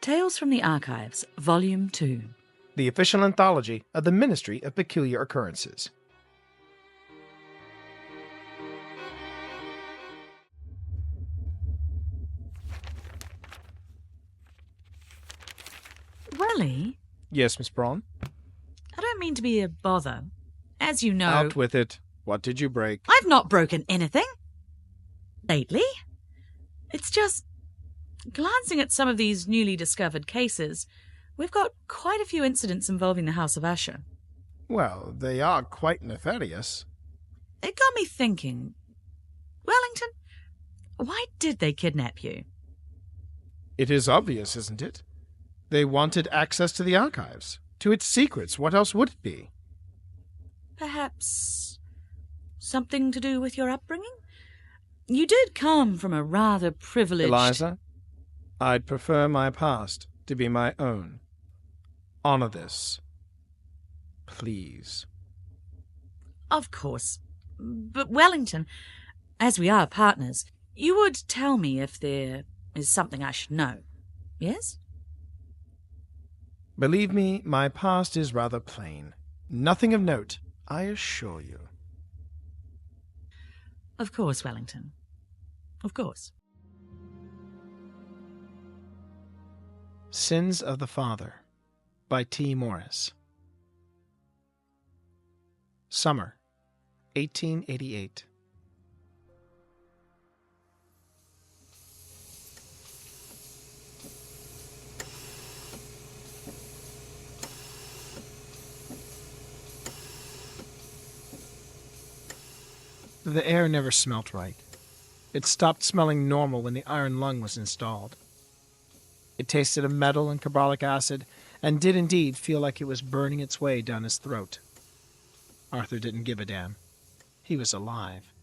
Tales from the Archives, Volume 2. The official anthology of the Ministry of Peculiar Occurrences. Welly? Yes, Miss Braun? I don't mean to be a bother. As you know... Out with it. What did you break? I've not broken anything. Lately. It's just... glancing at some of these newly discovered cases, we've got quite a few incidents involving the House of Usher. Well, they are quite nefarious. It got me thinking. Wellington, why did they kidnap you? It is obvious, isn't it? They wanted access to the archives, to its secrets. What else would it be? Perhaps something to do with your upbringing? You did come from a rather privileged... Eliza, I'd prefer my past to be my own. Honor this. Please. Of course. But Wellington, as we are partners, you would tell me if there is something I should know, yes? Believe me, my past is rather plain. Nothing of note, I assure you. Of course, Wellington. Of course. Sins of the Father by T. Morris. Summer, 1888. The air never smelt right. It stopped smelling normal when the iron lung was installed. It tasted of metal and carbolic acid, and did indeed feel like it was burning its way down his throat. Arthur didn't give a damn. He was alive.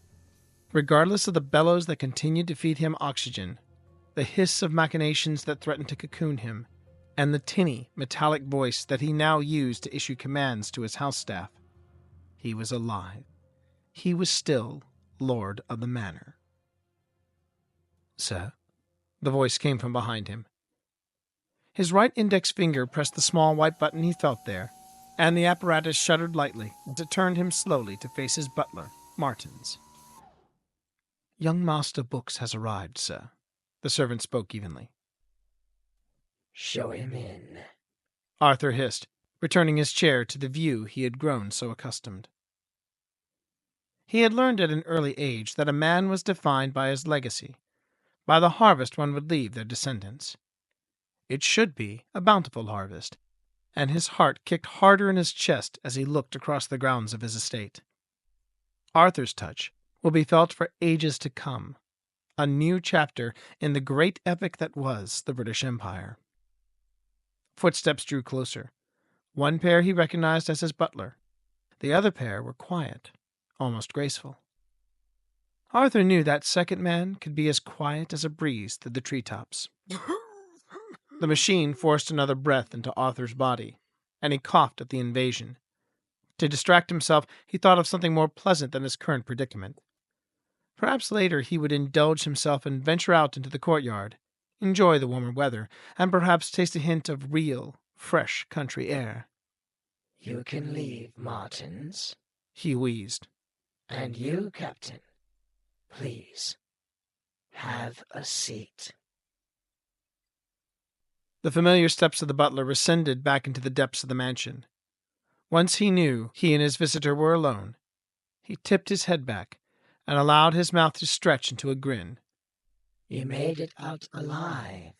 Regardless of the bellows that continued to feed him oxygen, the hiss of machinations that threatened to cocoon him, and the tinny, metallic voice that he now used to issue commands to his house staff, he was alive. He was still Lord of the Manor. "Sir?" The voice came from behind him. His right index finger pressed the small white button he felt there, and the apparatus shuddered lightly as it turned him slowly to face his butler, Martins. "Young Master Books has arrived, sir," the servant spoke evenly. "Show him in," Arthur hissed, returning his chair to the view he had grown so accustomed. He had learned at an early age that a man was defined by his legacy, by the harvest one would leave their descendants. It should be a bountiful harvest, and his heart kicked harder in his chest as he looked across the grounds of his estate. Arthur's touch will be felt for ages to come, a new chapter in the great epic that was the British Empire. Footsteps drew closer. One pair he recognized as his butler. The other pair were quiet, almost graceful. Arthur knew that second man could be as quiet as a breeze through the treetops. The machine forced another breath into Arthur's body, and he coughed at the invasion. To distract himself, he thought of something more pleasant than his current predicament. Perhaps later he would indulge himself and venture out into the courtyard, enjoy the warmer weather, and perhaps taste a hint of real, fresh country air. "You can leave, Martins." He wheezed. "And you, Captain, please, have a seat." The familiar steps of the butler rescinded back into the depths of the mansion. Once he knew he and his visitor were alone, he tipped his head back and allowed his mouth to stretch into a grin. "You made it out alive."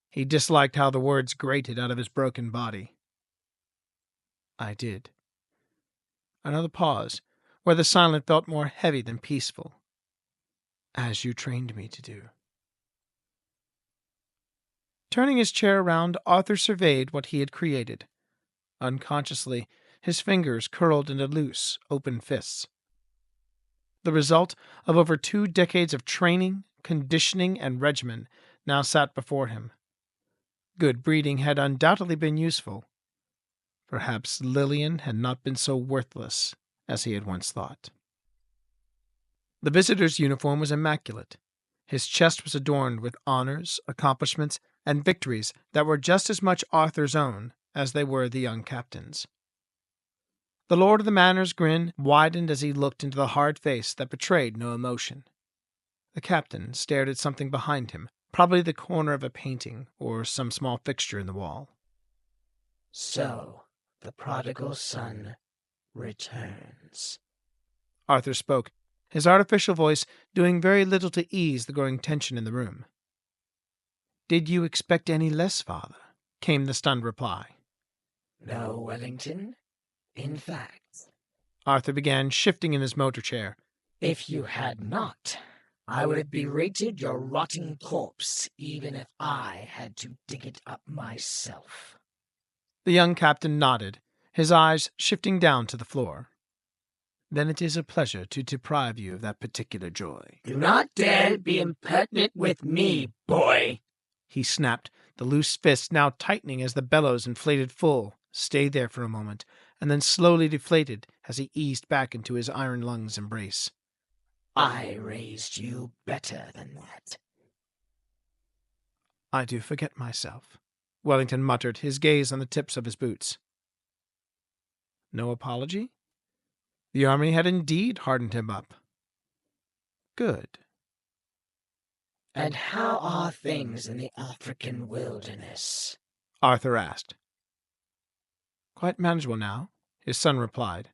He disliked how the words grated out of his broken body. "I did." Another pause, where the silence felt more heavy than peaceful. "As you trained me to do." Turning his chair around, Arthur surveyed what he had created. Unconsciously, his fingers curled into loose, open fists. The result of over 2 decades of training, conditioning, and regimen now sat before him. Good breeding had undoubtedly been useful. Perhaps Lillian had not been so worthless as he had once thought. The visitor's uniform was immaculate. His chest was adorned with honors, accomplishments, and victories that were just as much Arthur's own as they were the young captain's. The lord of the manor's grin widened as he looked into the hard face that betrayed no emotion. The captain stared at something behind him, probably the corner of a painting or some small fixture in the wall. So, the prodigal son returns. Arthur spoke, his artificial voice doing very little to ease the growing tension in the room. "Did you expect any less, father?" came the stunned reply. No, Wellington. In fact, Arthur began shifting in his motor chair. if you had not, I would have berated your rotting corpse even if I had to dig it up myself. The young captain nodded, his eyes shifting down to the floor. "Then it is a pleasure to deprive you of that particular joy." Do not dare be impertinent with me, boy. He snapped, the loose fist now tightening as the bellows inflated full, stayed there for a moment, and then slowly deflated as he eased back into his iron lungs embrace. I raised you better than that. "I do forget myself," Wellington muttered, his gaze on the tips of his boots. No apology? The army had indeed hardened him up. Good. And how are things in the African wilderness? Arthur asked. "Quite manageable now," his son replied.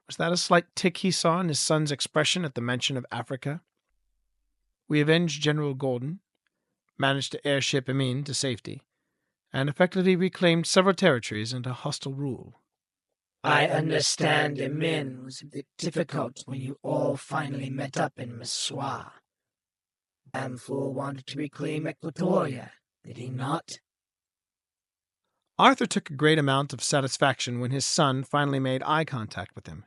Was that a slight tick he saw in his son's expression at the mention of Africa? "We avenged General Gordon, managed to airship Amin to safety, and effectively reclaimed several territories under hostile rule." I understand Amin was a bit difficult when you all finally met up in Maswa. Damfool wanted to reclaim Equatoria, did he not? Arthur took a great amount of satisfaction when his son finally made eye contact with him.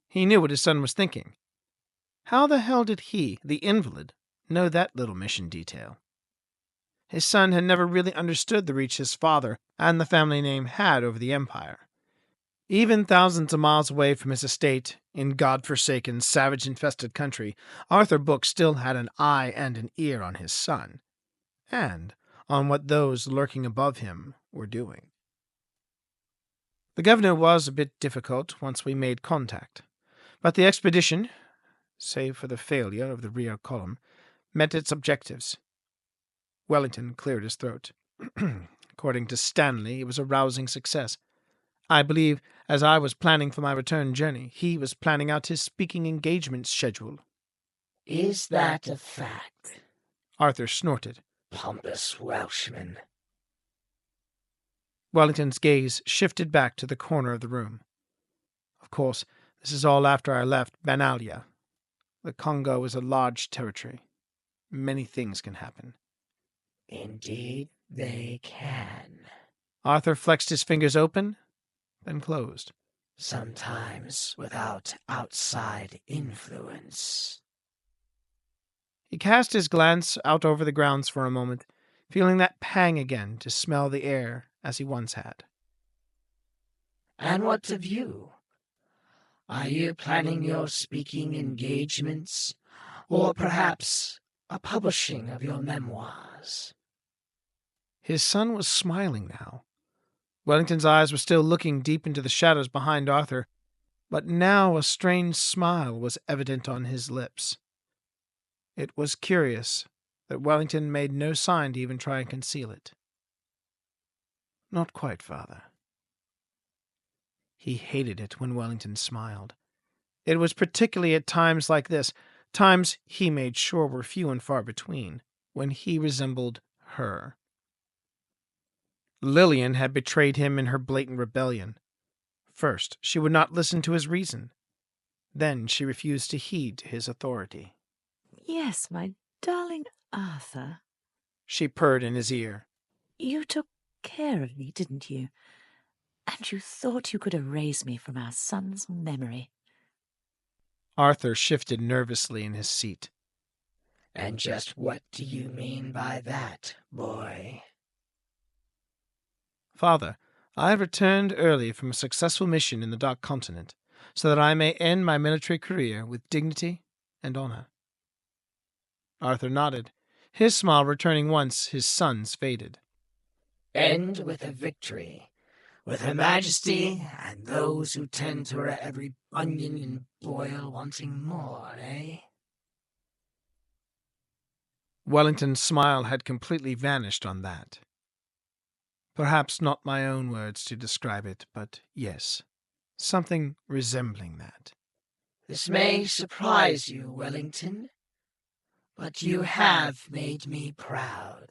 He knew what his son was thinking. How the hell did he, the invalid, know that little mission detail? His son had never really understood the reach his father and the family name had over the empire. Even thousands of miles away from his estate, in God-forsaken, savage-infested country, Arthur Book still had an eye and an ear on his son, and on what those lurking above him were doing. The governor was a bit difficult once we made contact, but the expedition, save for the failure of the rear column, met its objectives. Wellington cleared his throat. According to Stanley, it was a rousing success. I believe, as I was planning for my return journey, he was planning out his speaking engagement schedule. Is that a fact? Arthur snorted. Pompous Welshman. Wellington's gaze shifted back to the corner of the room. Of course, this is all after I left Banalia. The Congo is a large territory. Many things can happen. Indeed, they can. Arthur flexed his fingers open, then closed. Sometimes without outside influence. He cast his glance out over the grounds for a moment, feeling that pang again to smell the air as he once had. And what of you? Are you planning your speaking engagements, or perhaps a publishing of your memoirs? His son was smiling now. Wellington's eyes were still looking deep into the shadows behind Arthur, but now a strange smile was evident on his lips. It was curious that Wellington made no sign to even try and conceal it. "Not quite, father." He hated it when Wellington smiled. It was particularly at times like this, times he made sure were few and far between, when he resembled her. Lillian had betrayed him in her blatant rebellion. First, she would not listen to his reason. Then she refused to heed his authority. "Yes, my darling Arthur." She purred in his ear. "You took care of me, didn't you? And you thought you could erase me from our son's memory." Arthur shifted nervously in his seat. And just what do you mean by that, boy? "Father, I have returned early from a successful mission in the Dark Continent, so that I may end my military career with dignity and honor." Arthur nodded, his smile returning once his son's faded. End with a victory, with Her Majesty and those who tend to her every bunion and boil wanting more, eh? Wellington's smile had completely vanished on that. Perhaps not my own words to describe it, but yes, something resembling that. This may surprise you, Wellington, but you have made me proud.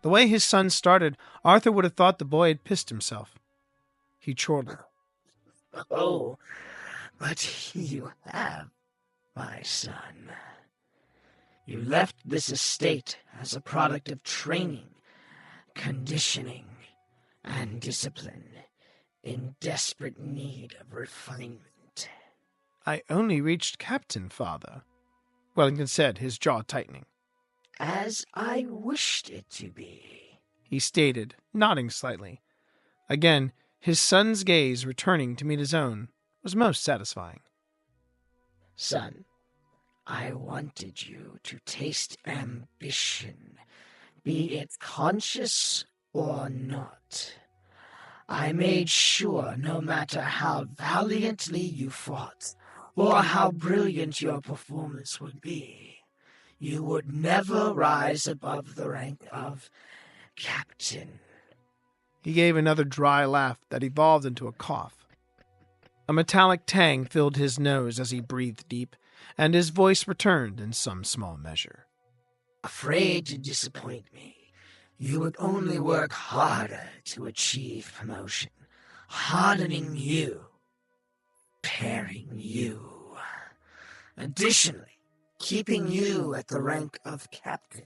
The way his son started, Arthur would have thought the boy had pissed himself. He chortled. Oh, but you have, my son. You left this estate as a product of training, conditioning, and discipline, in desperate need of refinement. I only reached captain, father, Wellington said, his jaw tightening. As I wished it to be, he stated, nodding slightly. Again, his son's gaze returning to meet his own was most satisfying. Son, I wanted you to taste ambition, be it conscious or not. I made sure no matter how valiantly you fought, or how brilliant your performance would be, you would never rise above the rank of captain. He gave another dry laugh that evolved into a cough. A metallic tang filled his nose as he breathed deep, and his voice returned in some small measure. Afraid to disappoint me, you would only work harder to achieve promotion, hardening you, preparing you. Additionally, keeping you at the rank of captain,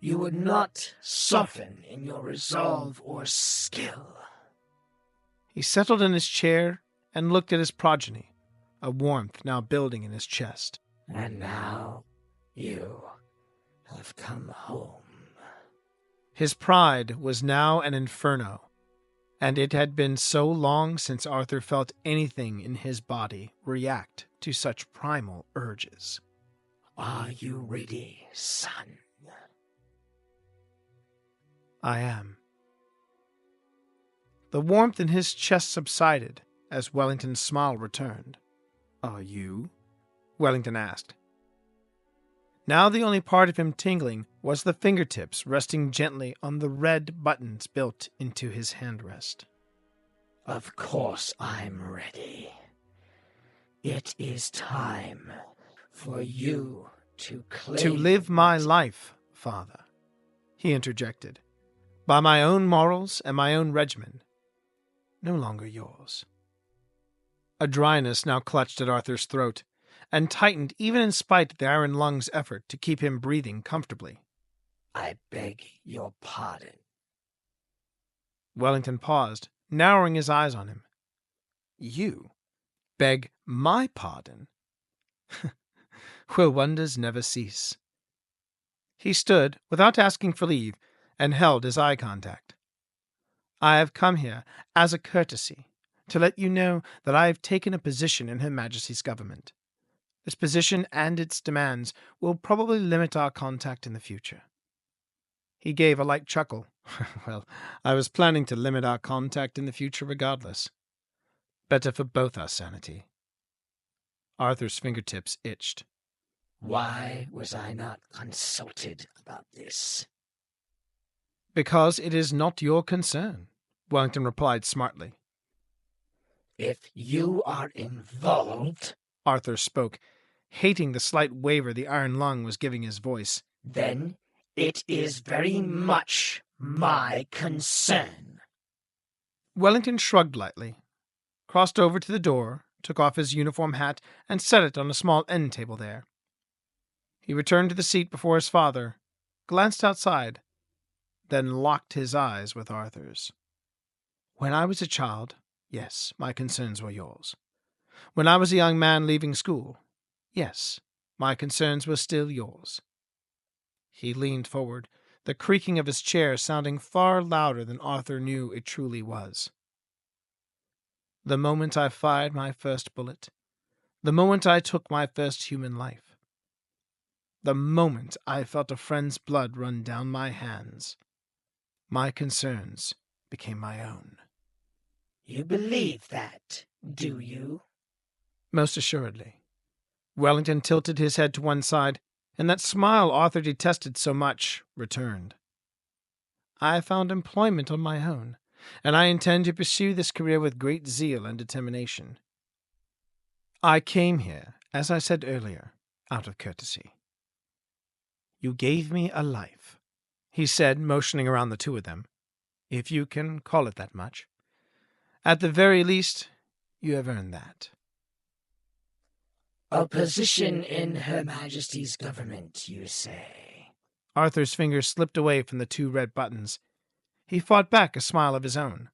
you would not soften in your resolve or skill. He settled in his chair and looked at his progeny, a warmth now building in his chest. And now you have come home. His pride was now an inferno, and it had been so long since Arthur felt anything in his body react to such primal urges. Are you ready, son? I am. The warmth in his chest subsided as Wellington's smile returned. Are you? Wellington asked. Now the only part of him tingling was the fingertips resting gently on the red buttons built into his handrest. Of course I'm ready. It is time for you to claim... To live my life, father, he interjected, by my own morals and my own regimen, no longer yours. A dryness now clutched at Arthur's throat, and tightened even in spite of the iron lung's effort to keep him breathing comfortably. I beg your pardon. Wellington paused, narrowing his eyes on him. You beg my pardon? Will wonders never cease? He stood, without asking for leave, and held his eye contact. I have come here, as a courtesy, to let you know that I have taken a position in Her Majesty's government. This position and its demands will probably limit our contact in the future. He gave a light chuckle. Well, I was planning to limit our contact in the future regardless. Better for both our sanity. Arthur's fingertips itched. Why was I not consulted about this? Because it is not your concern, Wellington replied smartly. If you are involved, Arthur spoke, hating the slight waver the iron lung was giving his voice, then it is very much my concern. Wellington shrugged lightly, crossed over to the door, took off his uniform hat, and set it on a small end table there. He returned to the seat before his father, glanced outside, then locked his eyes with Arthur's. When I was a child, yes, my concerns were yours. When I was a young man leaving school, yes, my concerns were still yours. He leaned forward, the creaking of his chair sounding far louder than Arthur knew it truly was. The moment I fired my first bullet. The moment I took my first human life. The moment I felt a friend's blood run down my hands. My concerns became my own. You believe that, do you? Most assuredly. Wellington tilted his head to one side, and that smile Arthur detested so much returned. I found employment on my own, and I intend to pursue this career with great zeal and determination. I came here, as I said earlier, out of courtesy. You gave me a life, he said, motioning around the two of them, if you can call it that much. At the very least, you have earned that. A position in Her Majesty's government, you say? Arthur's fingers slipped away from the two red buttons. He fought back a smile of his own.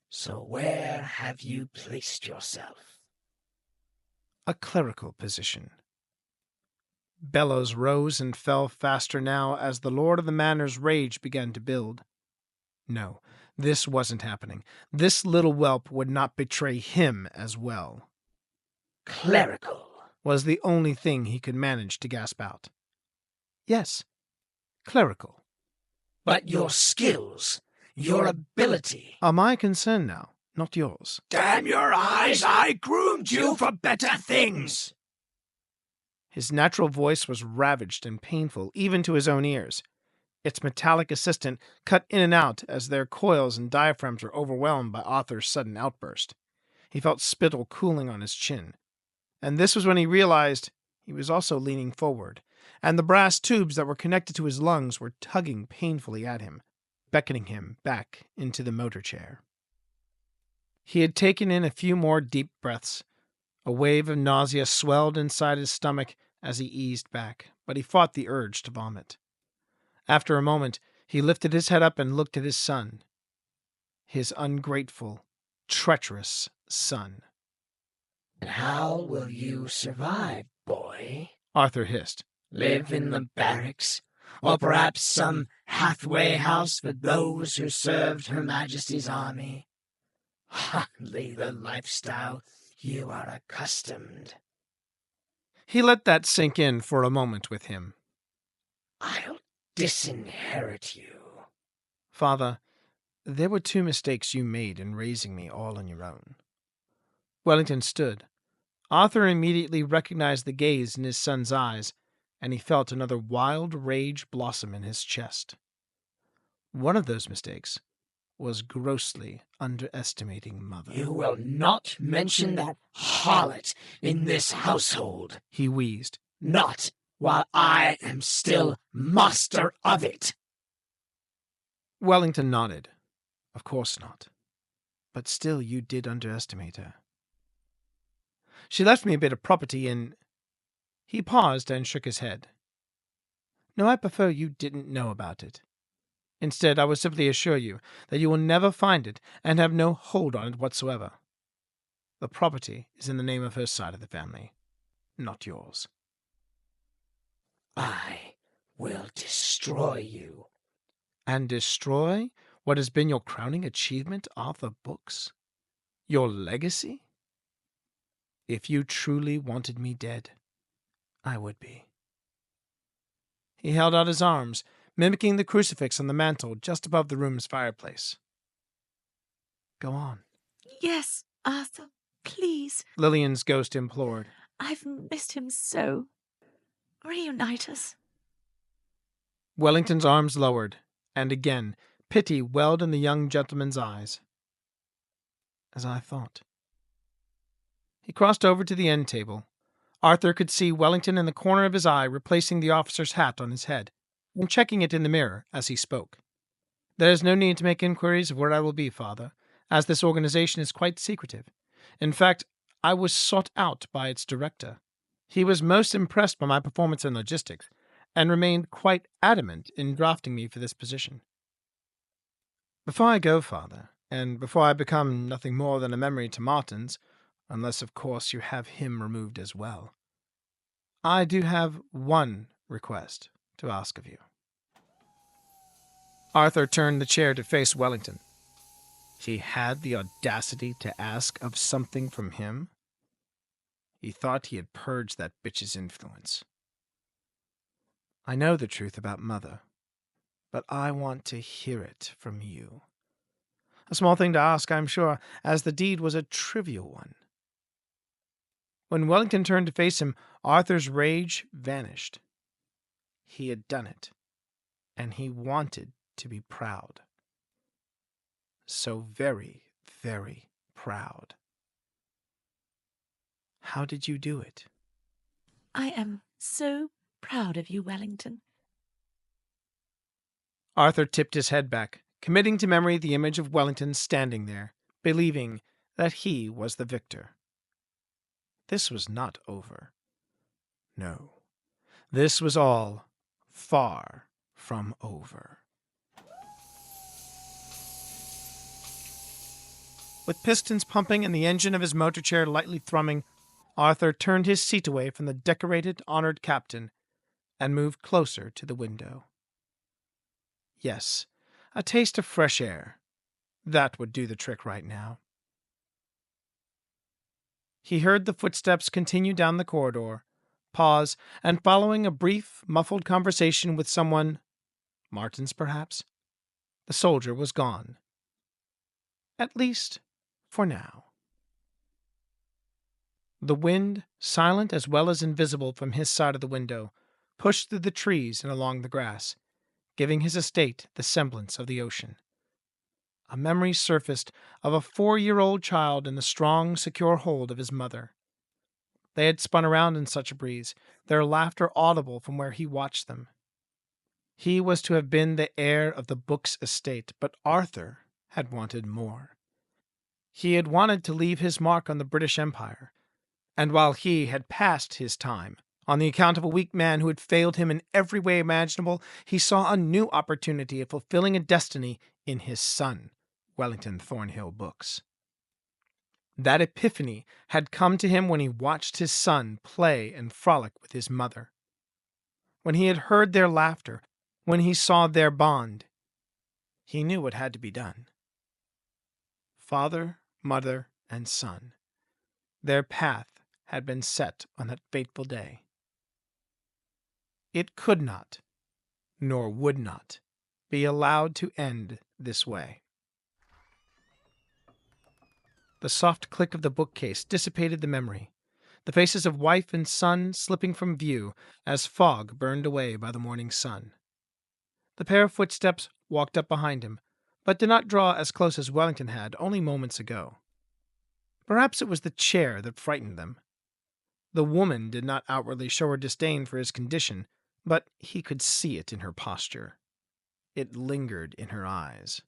So where have you placed yourself? A clerical position. Bellows rose and fell faster now as the Lord of the Manor's rage began to build. No, this wasn't happening. This little whelp would not betray him as well. Clerical was the only thing he could manage to gasp out. Yes, clerical. But your skills, your ability... are my concern now, not yours. Damn your eyes, I groomed you for better things! His natural voice was ravaged and painful, even to his own ears. Its metallic assistant cut in and out as their coils and diaphragms were overwhelmed by Arthur's sudden outburst. He felt spittle cooling on his chin. And this was when he realized he was also leaning forward, and the brass tubes that were connected to his lungs were tugging painfully at him, beckoning him back into the motor chair. He had taken in a few more deep breaths. A wave of nausea swelled inside his stomach as he eased back, but he fought the urge to vomit. After a moment, he lifted his head up and looked at his son. His ungrateful, treacherous son. How will you survive, boy? Arthur hissed. Live in the barracks, or perhaps some halfway house for those who served Her Majesty's army? Hardly the lifestyle you are accustomed. He let that sink in for a moment with him. I'll disinherit you. Father, there were 2 mistakes you made in raising me all on your own. Wellington stood. Arthur immediately recognized the gaze in his son's eyes, and he felt another wild rage blossom in his chest. One of those mistakes was grossly underestimating Mother. You will not mention that harlot in this household, he wheezed. Not while I am still master of it. Wellington nodded. Of course not. But still you did underestimate her. She left me a bit of property in... He paused and shook his head. No, I prefer you didn't know about it. Instead, I will simply assure you that you will never find it and have no hold on it whatsoever. The property is in the name of her side of the family, not yours. I will destroy you. And destroy what has been your crowning achievement, Arthur Books? Your legacy? If you truly wanted me dead, I would be. He held out his arms, mimicking the crucifix on the mantel just above the room's fireplace. Go on. Yes, Arthur, please. Lillian's ghost implored. I've missed him so. Reunite us. Wellington's arms lowered, and again pity welled in the young gentleman's eyes. As I thought. He crossed over to the end table. Arthur could see Wellington in the corner of his eye replacing the officer's hat on his head, and checking it in the mirror as he spoke. There is no need to make inquiries of where I will be, Father, as this organization is quite secretive. In fact, I was sought out by its director. He was most impressed by my performance in logistics, and remained quite adamant in drafting me for this position. Before I go, Father, and before I become nothing more than a memory to Martins, unless, of course, you have him removed as well, I do have one request to ask of you. Arthur turned the chair to face Wellington. She had the audacity to ask of something from him? He thought he had purged that bitch's influence. I know the truth about Mother, but I want to hear it from you. A small thing to ask, I'm sure, as the deed was a trivial one. When Wellington turned to face him, Arthur's rage vanished. He had done it, and he wanted to be proud. So very, very proud. How did you do it? I am so proud of you, Wellington. Arthur tipped his head back, committing to memory the image of Wellington standing there, believing that he was the victor. This was not over. No, this was all far from over. With pistons pumping and the engine of his motor chair lightly thrumming, Arthur turned his seat away from the decorated, honored captain and moved closer to the window. Yes, a taste of fresh air. That would do the trick right now. He heard the footsteps continue down the corridor, pause, and following a brief, muffled conversation with someone, Martin's perhaps, the soldier was gone. At least, for now. The wind, silent as well as invisible from his side of the window, pushed through the trees and along the grass, giving his estate the semblance of the ocean. A memory surfaced of a 4-year-old child in the strong, secure hold of his mother. They had spun around in such a breeze, their laughter audible from where he watched them. He was to have been the heir of the Books estate, but Arthur had wanted more. He had wanted to leave his mark on the British Empire, and while he had passed his time, on the account of a weak man who had failed him in every way imaginable, he saw a new opportunity of fulfilling a destiny in his son, Wellington Thornhill Books. That epiphany had come to him when he watched his son play and frolic with his mother. When he had heard their laughter, when he saw their bond, he knew what had to be done. Father, mother, and son, their path had been set on that fateful day. It could not, nor would not, be allowed to end this way. The soft click of the bookcase dissipated the memory, the faces of wife and son slipping from view as fog burned away by the morning sun. The pair of footsteps walked up behind him, but did not draw as close as Wellington had only moments ago. Perhaps it was the chair that frightened them. The woman did not outwardly show her disdain for his condition, but he could see it in her posture. It lingered in her eyes.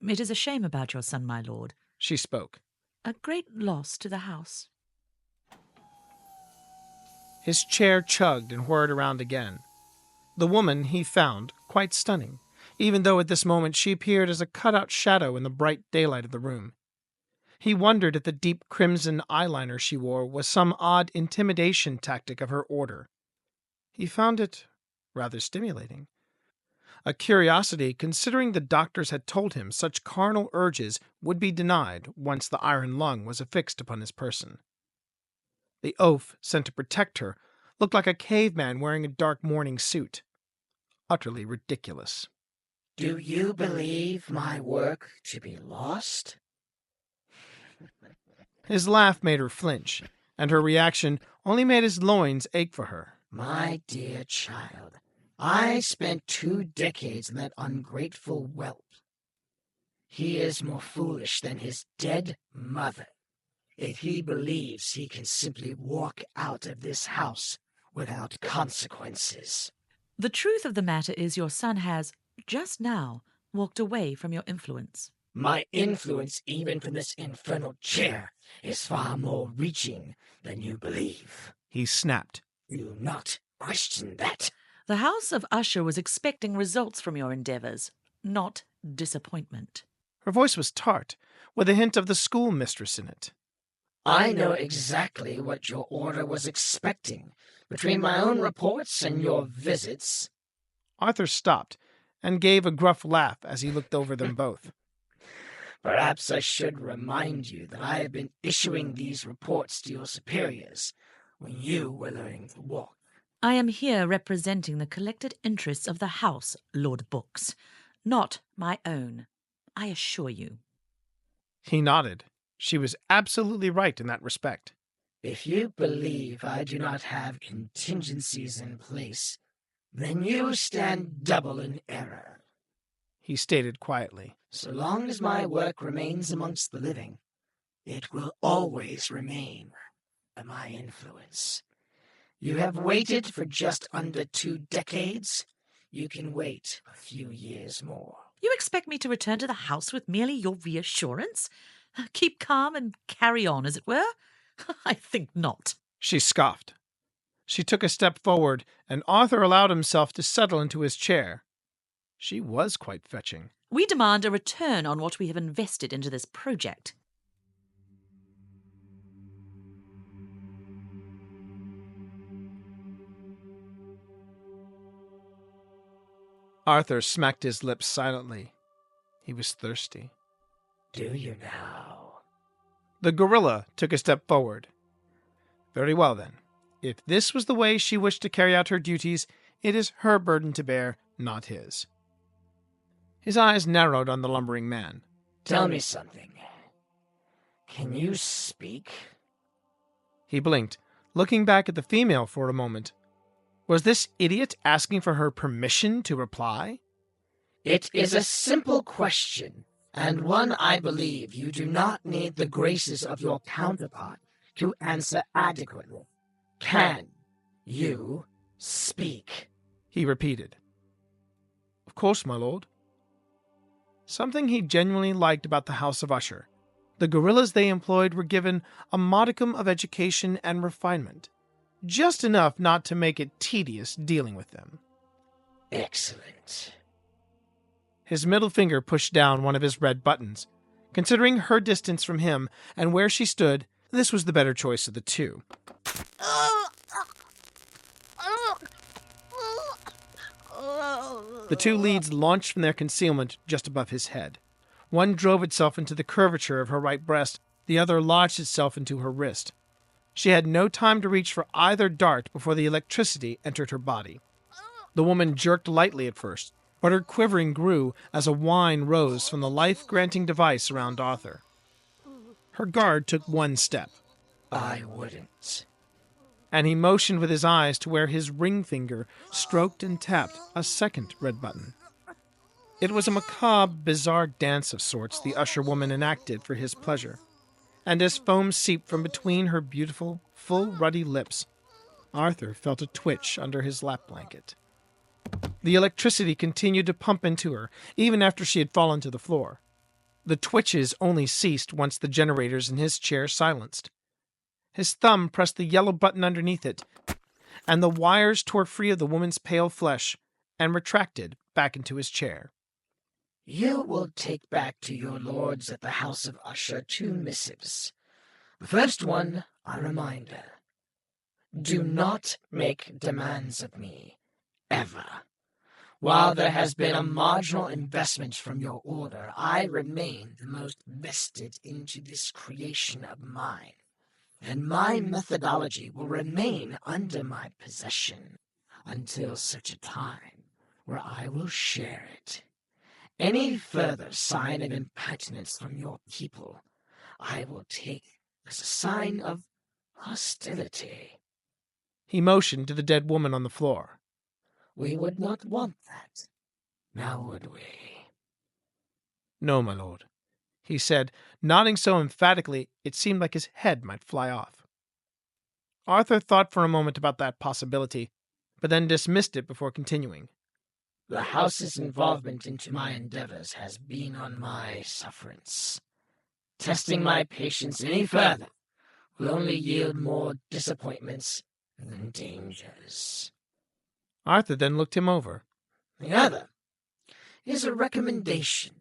It is a shame about your son, my lord. She spoke. A great loss to the house. His chair chugged and whirred around again. The woman he found quite stunning, even though at this moment she appeared as a cut-out shadow in the bright daylight of the room. He wondered if the deep crimson eyeliner she wore was some odd intimidation tactic of her order. He found it rather stimulating. A curiosity, considering the doctors had told him such carnal urges would be denied once the iron lung was affixed upon his person. The oaf sent to protect her looked like a caveman wearing a dark mourning suit. Utterly ridiculous. Do you believe my work to be lost? His laugh made her flinch, and her reaction only made his loins ache for her. My dear child, I spent 2 decades in that ungrateful whelp. He is more foolish than his dead mother if he believes he can simply walk out of this house without consequences. The truth of the matter is your son has, just now, walked away from your influence. My influence, even from this infernal chair, is far more reaching than you believe. He snapped. Do not question that. The House of Usher was expecting results from your endeavours, not disappointment. Her voice was tart, with a hint of the schoolmistress in it. I know exactly what your order was expecting. Between my own reports and your visits... Arthur stopped and gave a gruff laugh as he looked over them both. Perhaps I should remind you that I have been issuing these reports to your superiors when you were learning to walk. I am here representing the collected interests of the House, Lord Books, not my own, I assure you. He nodded. She was absolutely right in that respect. If you believe I do not have contingencies in place, then you stand double in error. He stated quietly. So long as my work remains amongst the living, it will always remain under my influence. You have waited for just under 2 decades. You can wait a few years more. You expect me to return to the house with merely your reassurance? Keep calm and carry on, as it were? I think not. She scoffed. She took a step forward, and Arthur allowed himself to settle into his chair. She was quite fetching. We demand a return on what we have invested into this project. Arthur smacked his lips silently. He was thirsty. Do you now? The gorilla took a step forward. Very well, then. If this was the way she wished to carry out her duties, it is her burden to bear, not his. His eyes narrowed on the lumbering man. Tell me something. Can you speak? He blinked, looking back at the female for a moment. Was this idiot asking for her permission to reply? It is a simple question, and one I believe you do not need the graces of your counterpart to answer adequately. Can you speak? He repeated. Of course, my lord. Something he genuinely liked about the House of Usher. The gorillas they employed were given a modicum of education and refinement. Just enough not to make it tedious dealing with them. Excellent. His middle finger pushed down one of his red buttons. Considering her distance from him and where she stood, this was the better choice of the two. The two leads launched from their concealment just above his head. One drove itself into the curvature of her right breast, the other lodged itself into her wrist. She had no time to reach for either dart before the electricity entered her body. The woman jerked lightly at first, but her quivering grew as a whine rose from the life-granting device around Arthur. Her guard took one step. I wouldn't. And he motioned with his eyes to where his ring finger stroked and tapped a second red button. It was a macabre, bizarre dance of sorts the usher woman enacted for his pleasure. And as foam seeped from between her beautiful, full, ruddy lips, Arthur felt a twitch under his lap blanket. The electricity continued to pump into her, even after she had fallen to the floor. The twitches only ceased once the generators in his chair silenced. His thumb pressed the yellow button underneath it, and the wires tore free of the woman's pale flesh and retracted back into his chair. You will take back to your lords at the House of Usher 2 missives. The first one, a reminder. Do not make demands of me, ever. While there has been a marginal investment from your order, I remain the most vested into this creation of mine, and my methodology will remain under my possession until such a time where I will share it. Any further sign of impertinence from your people, I will take as a sign of hostility. He motioned to the dead woman on the floor. We would not want that, now would we? No, my lord, he said, nodding so emphatically it seemed like his head might fly off. Arthur thought for a moment about that possibility, but then dismissed it before continuing. The House's involvement into my endeavors has been on my sufferance. Testing my patience any further will only yield more disappointments than dangers. Arthur then looked him over. The other is a recommendation.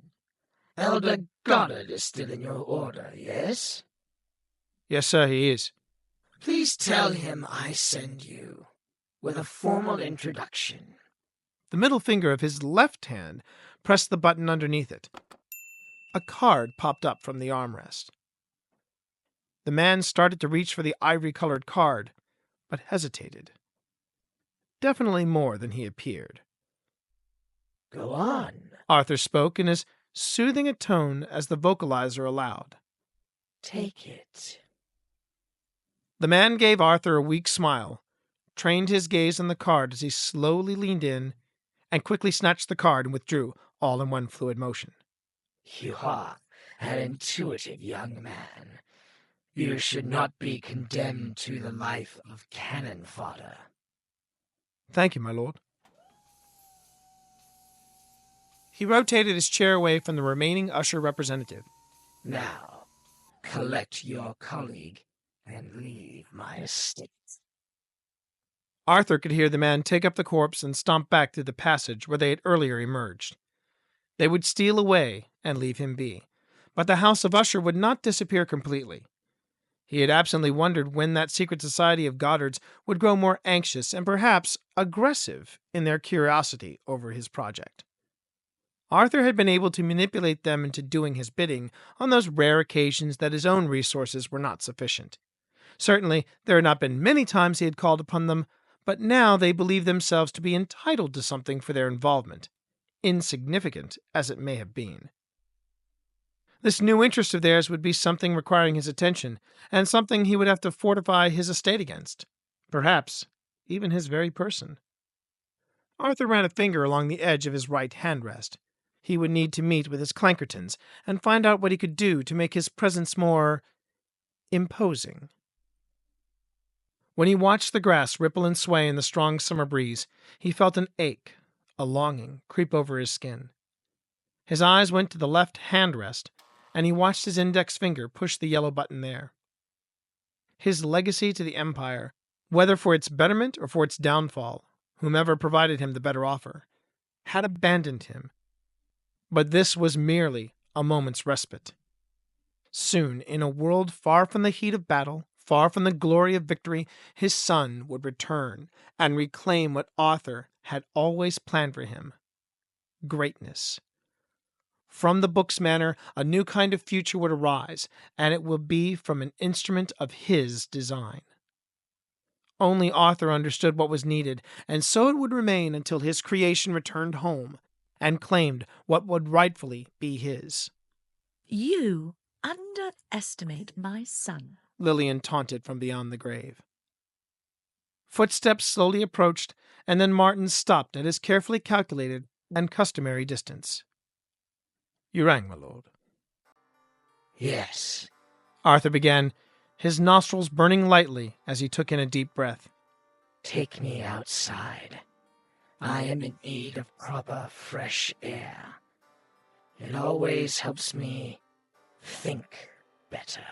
Elder Goddard is still in your order, yes? Yes, sir, he is. Please tell him I send you with a formal introduction. The middle finger of his left hand pressed the button underneath it. a card popped up from the armrest. The man started to reach for the ivory-colored card, but hesitated. Definitely more than he appeared. Go on. Arthur spoke in as soothing a tone as the vocalizer allowed. Take it. The man gave Arthur a weak smile, trained his gaze on the card as he slowly leaned in, and quickly snatched the card and withdrew, all in one fluid motion. You are an intuitive young man. You should not be condemned to the life of cannon fodder. Thank you, my lord. He rotated his chair away from the remaining usher representative. Now, collect your colleague and leave my estate. Arthur could hear the man take up the corpse and stomp back through the passage where they had earlier emerged. They would steal away and leave him be, but the House of Usher would not disappear completely. He had absently wondered when that secret society of Goddards would grow more anxious and perhaps aggressive in their curiosity over his project. Arthur had been able to manipulate them into doing his bidding on those rare occasions that his own resources were not sufficient. Certainly, there had not been many times he had called upon them, but now they believed themselves to be entitled to something for their involvement, insignificant as it may have been. This new interest of theirs would be something requiring his attention, and something he would have to fortify his estate against, perhaps even his very person. Arthur ran a finger along the edge of his right handrest. He would need to meet with his Clankertons and find out what he could do to make his presence more imposing. When he watched the grass ripple and sway in the strong summer breeze, he felt an ache, a longing, creep over his skin. His eyes went to the left handrest, and he watched his index finger push the yellow button there. His legacy to the Empire, whether for its betterment or for its downfall, whomever provided him the better offer, had abandoned him. But this was merely a moment's respite. Soon, in a world far from the heat of battle, far from the glory of victory, his son would return and reclaim what Arthur had always planned for him: greatness. From the Book's manor, a new kind of future would arise, and it will be from an instrument of his design. Only Arthur understood what was needed, and so it would remain until his creation returned home and claimed what would rightfully be his. You underestimate my son, Lillian taunted from beyond the grave. Footsteps slowly approached, and then Martin stopped at his carefully calculated and customary distance. You rang, my lord. Yes. Arthur began, his nostrils burning lightly as he took in a deep breath. Take me outside. I am in need of proper fresh air. It always helps me think better.